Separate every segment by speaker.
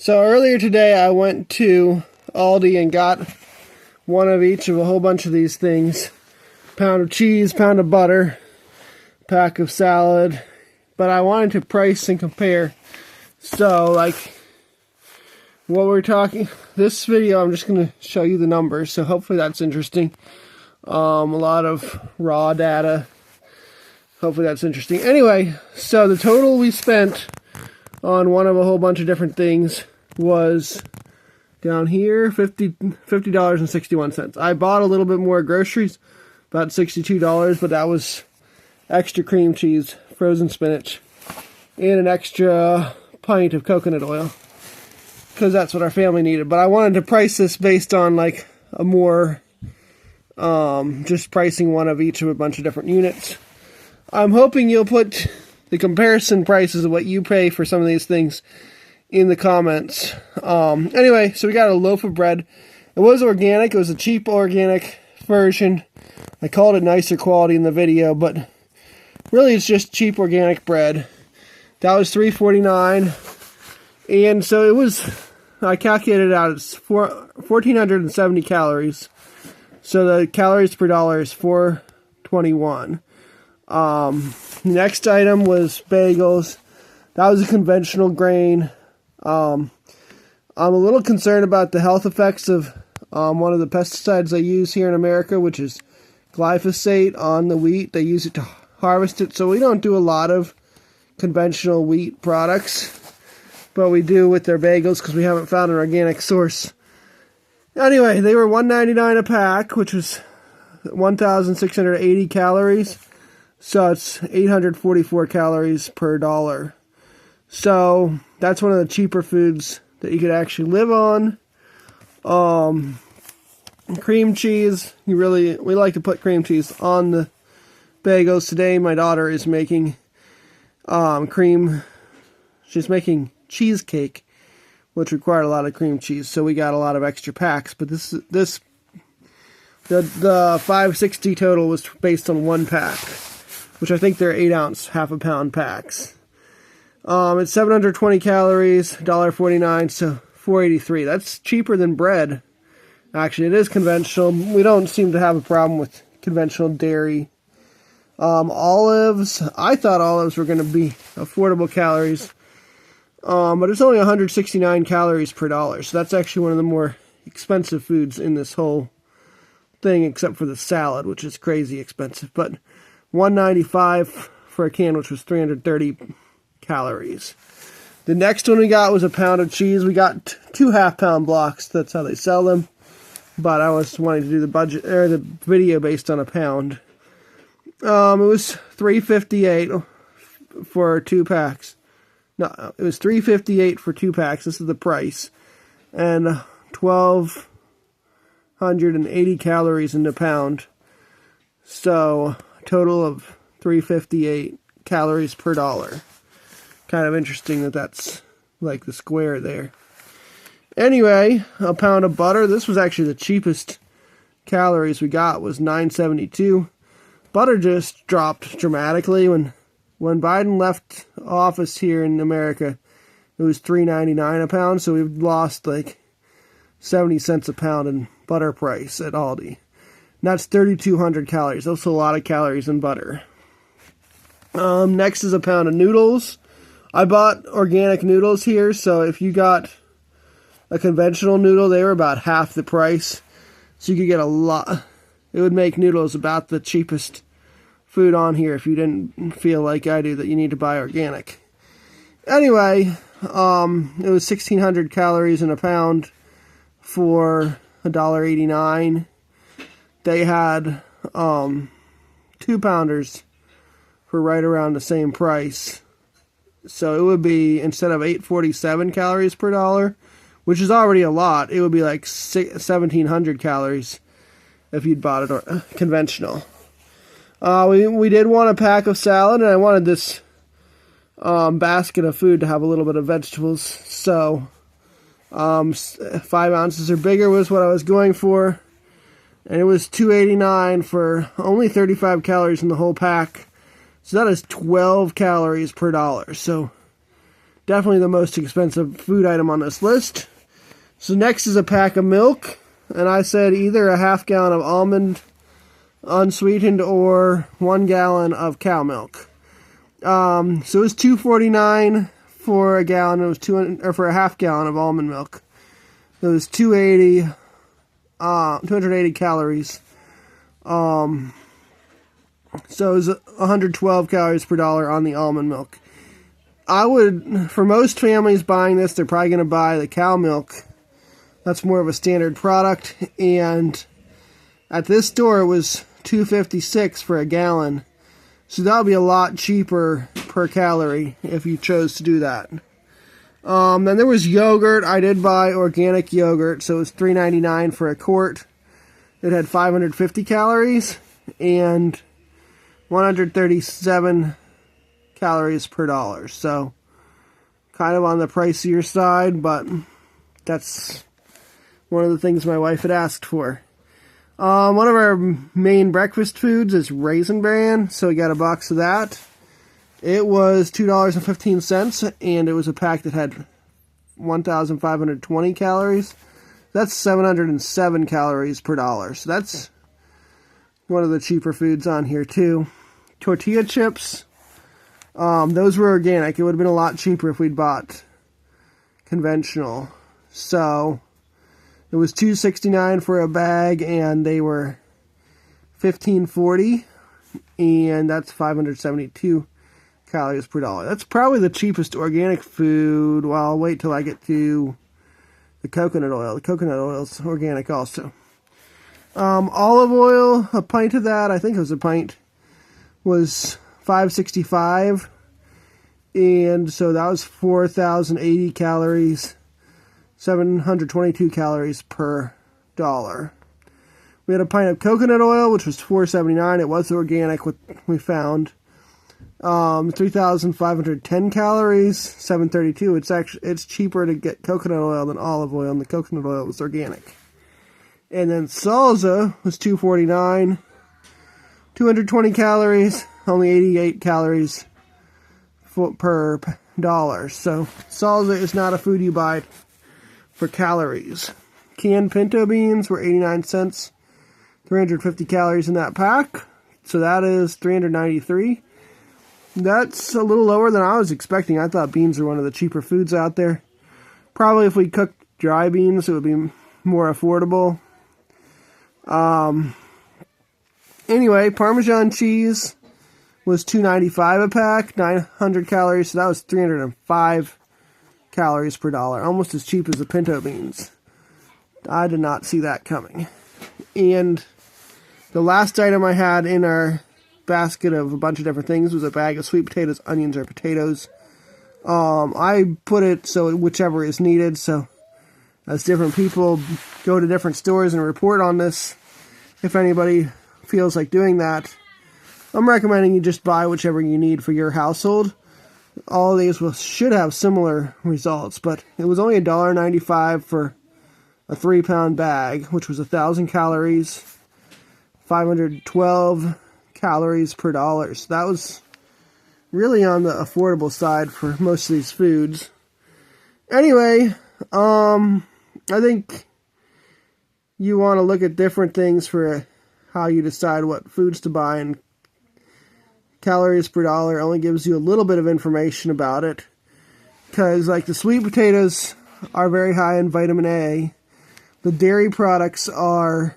Speaker 1: So earlier today I went to Aldi and got one of each of a whole bunch of these things. Pound of cheese, pound of butter, pack of salad. But I wanted to price and compare. So like what we're talking, this video I'm just going to show you the numbers. So hopefully that's interesting. A lot of raw data. Hopefully that's interesting. Anyway, so the total we spent on one of a whole bunch of different things was down here, $50.61. I bought a little bit more groceries, about $62, but that was extra cream cheese, frozen spinach, and an extra pint of coconut oil, because that's what our family needed. But I wanted to price this based on like a more, just pricing one of each of a bunch of different units. I'm hoping you'll put the comparison prices of what you pay for some of these things in the comments. Anyway, so we got a loaf of bread. It was organic. It was a cheap organic version. I called it nicer quality in the video, but really it's just cheap organic bread. That was $3.49. And so it was, I calculated it out, it's 1,470 calories. So the calories per dollar is 421. Next item was bagels. That was a conventional grain. I'm a little concerned about the health effects of one of the pesticides they use here in America, which is glyphosate on the wheat. They use it to harvest it, so we don't do a lot of conventional wheat products, but we do with their bagels because we haven't found an organic source. Anyway, they were $1.99 a pack, which was 1,680 calories. So it's 844 calories per dollar. So that's one of the cheaper foods that you could actually live on. Cream cheese. We like to put cream cheese on the bagels. Today my daughter is making she's making cheesecake, which required a lot of cream cheese. So we got a lot of extra packs. But the 560 total was based on one pack, which I think they're 8-ounce, half-a-pound packs. It's 720 calories, $1.49, so $4.83. That's cheaper than bread. Actually, it is conventional. We don't seem to have a problem with conventional dairy. Olives, I thought olives were going to be affordable calories, but it's only 169 calories per dollar, so that's actually one of the more expensive foods in this whole thing, except for the salad, which is crazy expensive, but $1.95 for a can, which was 330 calories. The next one we got was a pound of cheese. We got 2 half-pound blocks. That's how they sell them. But I was wanting to do the video based on a pound. It was $3.58 for 2 packs. No, it was $3.58 for 2 packs. This is the price, and 1,280 calories in a pound. So total of 358 calories per dollar. Kind of interesting that that's like the square there. Anyway, a pound of butter. This was actually the cheapest calories we got, was 972. Butter just dropped dramatically when Biden left office here in America. It was $3.99 a pound, so we've lost like 70 cents a pound in butter price at Aldi. And that's 3,200 calories. That's a lot of calories in butter. Next is a pound of noodles. I bought organic noodles here, so if you got a conventional noodle, they were about half the price. So you could get a lot. It would make noodles about the cheapest food on here if you didn't feel like I do that you need to buy organic. Anyway, it was 1,600 calories in a pound for $1.89. They had 2-pounders for right around the same price. So it would be, instead of 847 calories per dollar, which is already a lot, it would be like 1,700 calories if you'd bought it conventional. We did want a pack of salad, and I wanted this basket of food to have a little bit of vegetables. So 5 ounces or bigger was what I was going for. And it was $2.89 for only 35 calories in the whole pack. So that is 12 calories per dollar. So definitely the most expensive food item on this list. So next is a pack of milk, and I said either a half gallon of almond unsweetened or 1 gallon of cow milk. So it was $2.49 for a gallon. It was for a half gallon of almond milk. It was 280 calories. So it was 112 calories per dollar on the almond milk. I would, for most families buying this, they're probably going to buy the cow milk. That's more of a standard product. And at this store, it was $2.56 for a gallon. So that would be a lot cheaper per calorie if you chose to do that. Then there was yogurt. I did buy organic yogurt, so it was $3.99 for a quart. It had 550 calories and 137 calories per dollar. So kind of on the pricier side, but that's one of the things my wife had asked for. One of our main breakfast foods is Raisin Bran, so we got a box of that. It was $2.15, and it was a pack that had 1,520 calories. That's 707 calories per dollar. So that's one of the cheaper foods on here too. Tortilla chips, those were organic. It would have been a lot cheaper if we'd bought conventional. So it was $2.69 for a bag, and they were $15.40, and that's 572 calories per dollar. That's probably the cheapest organic food. Well, I'll wait till I get to the coconut oil. The coconut oil is organic also. Olive oil, a pint of that, I think it was a pint, was $5.65, and so that was 4,080 calories, 722 calories per dollar. We had a pint of coconut oil, which was $4.79. It was organic, what we found. 3,510 calories, 732. It's cheaper to get coconut oil than olive oil, and the coconut oil was organic. And then salsa was $2.49, 220 calories, only 88 calories per dollar. So salsa is not a food you buy for calories. Canned pinto beans were 89 cents, 350 calories in that pack. So that is 393. That's a little lower than I was expecting. I thought beans were one of the cheaper foods out there. Probably if we cooked dry beans, it would be more affordable. Anyway, Parmesan cheese was $2.95 a pack, 900 calories. So that was 305 calories per dollar, almost as cheap as the pinto beans. I did not see that coming. And the last item I had in our basket of a bunch of different things was a bag of sweet potatoes, onions, or potatoes. I put it so whichever is needed, so as different people go to different stores and report on this, if anybody feels like doing that, I'm recommending you just buy whichever you need for your household. All of these should have similar results, but it was only $1.95 for a 3-pound bag, which was 1,000 calories, 512 calories per dollar. So that was really on the affordable side for most of these foods. Anyway, I think you want to look at different things for how you decide what foods to buy, and calories per dollar only gives you a little bit of information about it, because like the sweet potatoes are very high in vitamin A. The dairy products are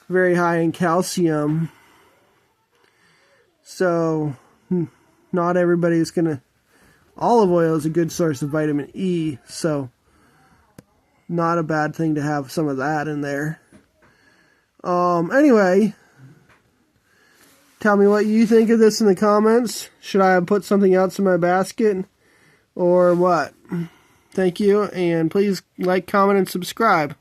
Speaker 1: very high in calcium. So not everybody's gonna. Olive oil is a good source of vitamin E, so not a bad thing to have some of that in there. Anyway, tell me what you think of this in the comments. Should I have put something else in my basket or what? Thank you, and please like, comment, and subscribe.